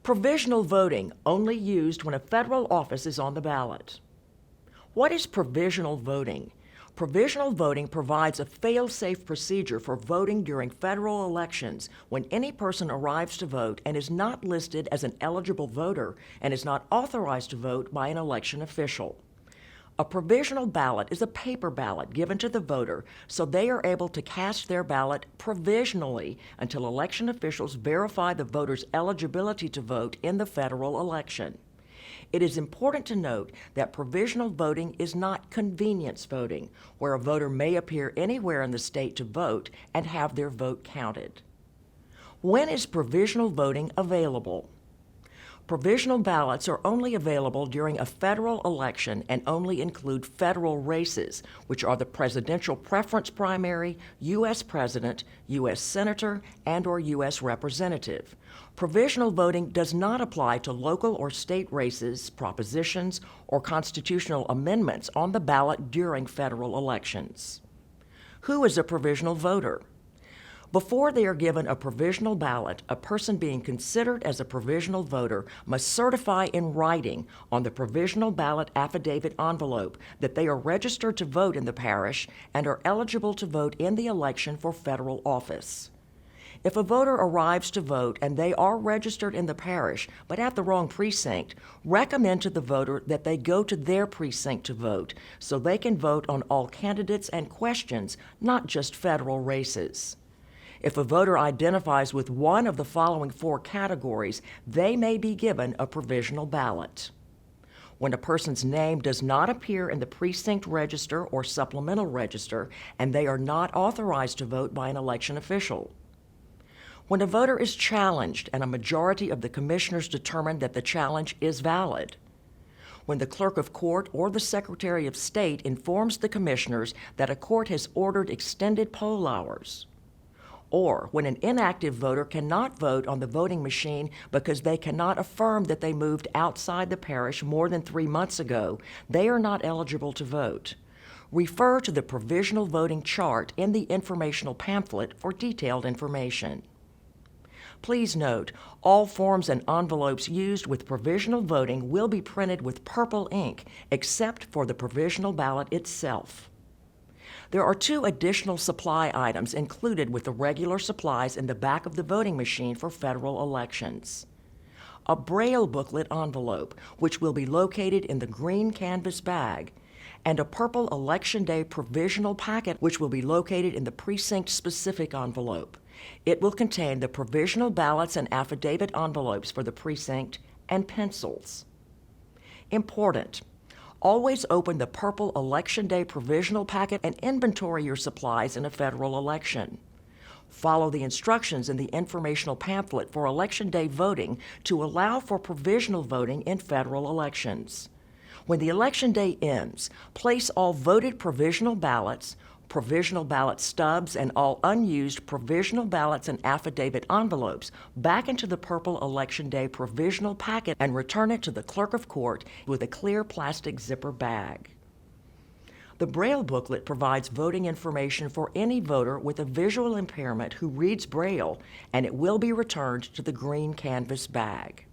Provisional voting only used when a federal office is on the ballot. What is provisional voting? Provisional voting provides a fail-safe procedure for voting during federal elections when any person arrives to vote and is not listed as an eligible voter and is not authorized to vote by an election official. A provisional ballot is a paper ballot given to the voter so they are able to cast their ballot provisionally until election officials verify the voter's eligibility to vote in the federal election. It is important to note that provisional voting is not convenience voting, where a voter may appear anywhere in the state to vote and have their vote counted. When is provisional voting available? Provisional ballots are only available during a federal election and only include federal races, which are the presidential preference primary, U.S. President, U.S. Senator, and/or U.S. Representative. Provisional voting does not apply to local or state races, propositions, or constitutional amendments on the ballot during federal elections. Who is a provisional voter? Before they are given a provisional ballot, a person being considered as a provisional voter must certify in writing on the provisional ballot affidavit envelope that they are registered to vote in the parish and are eligible to vote in the election for federal office. If a voter arrives to vote and they are registered in the parish but at the wrong precinct, recommend to the voter that they go to their precinct to vote so they can vote on all candidates and questions, not just federal races. If a voter identifies with one of the following 4 categories, they may be given a provisional ballot. When a person's name does not appear in the precinct register or supplemental register, and they are not authorized to vote by an election official. When a voter is challenged and a majority of the commissioners determine that the challenge is valid. When the clerk of court or the secretary of state informs the commissioners that a court has ordered extended poll hours. Or when an inactive voter cannot vote on the voting machine because they cannot affirm that they moved outside the parish more than 3 months ago, they are not eligible to vote. Refer to the provisional voting chart in the informational pamphlet for detailed information. Please note, all forms and envelopes used with provisional voting will be printed with purple ink, except for the provisional ballot itself. There are 2 additional supply items included with the regular supplies in the back of the voting machine for federal elections. A Braille booklet envelope, which will be located in the green canvas bag, and a purple Election Day provisional packet, which will be located in the precinct-specific envelope. It will contain the provisional ballots and affidavit envelopes for the precinct and pencils. Important. Always open the purple Election Day provisional packet and inventory your supplies in a federal election. Follow the instructions in the informational pamphlet for Election Day voting to allow for provisional voting in federal elections. When the Election Day ends, place all voted provisional ballot stubs, and all unused provisional ballots and affidavit envelopes back into the purple Election Day provisional packet and return it to the clerk of court with a clear plastic zipper bag. The Braille booklet provides voting information for any voter with a visual impairment who reads Braille, and it will be returned to the green canvas bag.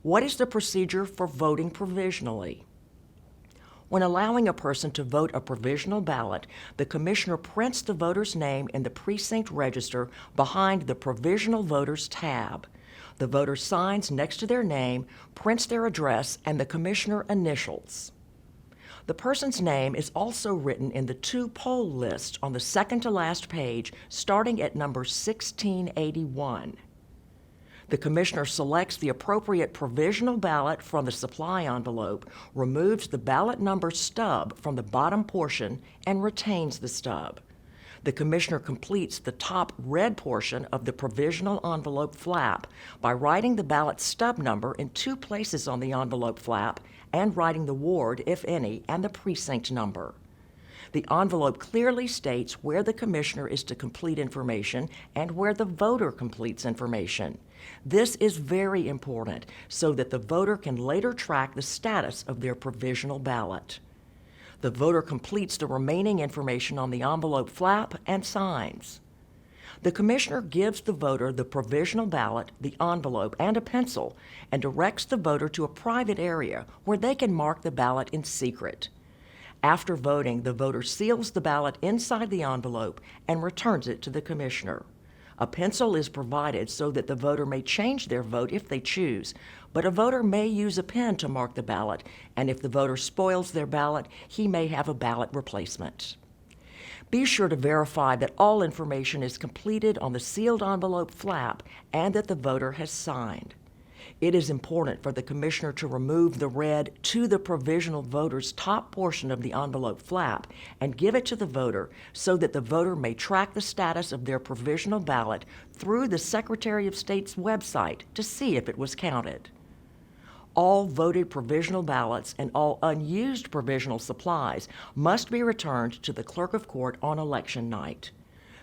What is the procedure for voting provisionally? When allowing a person to vote a provisional ballot, the commissioner prints the voter's name in the precinct register behind the Provisional Voters tab. The voter signs next to their name, prints their address, and the commissioner initials. The person's name is also written in the 2 poll lists on the second to last page, starting at number 1681. The commissioner selects the appropriate provisional ballot from the supply envelope, removes the ballot number stub from the bottom portion, and retains the stub. The commissioner completes the top red portion of the provisional envelope flap by writing the ballot stub number in 2 places on the envelope flap and writing the ward, if any, and the precinct number. The envelope clearly states where the commissioner is to complete information and where the voter completes information. This is very important so that the voter can later track the status of their provisional ballot. The voter completes the remaining information on the envelope flap and signs. The commissioner gives the voter the provisional ballot, the envelope, and a pencil, and directs the voter to a private area where they can mark the ballot in secret. After voting, the voter seals the ballot inside the envelope and returns it to the commissioner. A pencil is provided so that the voter may change their vote if they choose, but a voter may use a pen to mark the ballot, and if the voter spoils their ballot, he may have a ballot replacement. Be sure to verify that all information is completed on the sealed envelope flap and that the voter has signed. It is important for the commissioner to remove the red "To the provisional voter's" top portion of the envelope flap and give it to the voter so that the voter may track the status of their provisional ballot through the Secretary of State's website to see if it was counted. All voted provisional ballots and all unused provisional supplies must be returned to the clerk of court on election night.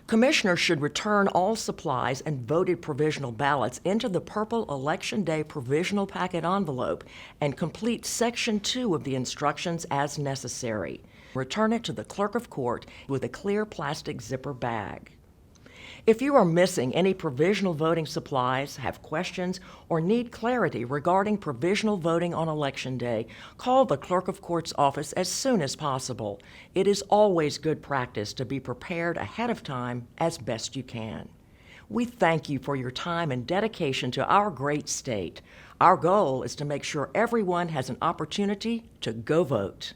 Commissioners should return all supplies and voted provisional ballots into the purple Election Day provisional packet envelope and complete Section 2 of the instructions as necessary. Return it to the clerk of court with a clear plastic zipper bag. If you are missing any provisional voting supplies, have questions, or need clarity regarding provisional voting on Election Day, call the Clerk of Court's office as soon as possible. It is always good practice to be prepared ahead of time as best you can. We thank you for your time and dedication to our great state. Our goal is to make sure everyone has an opportunity to go vote.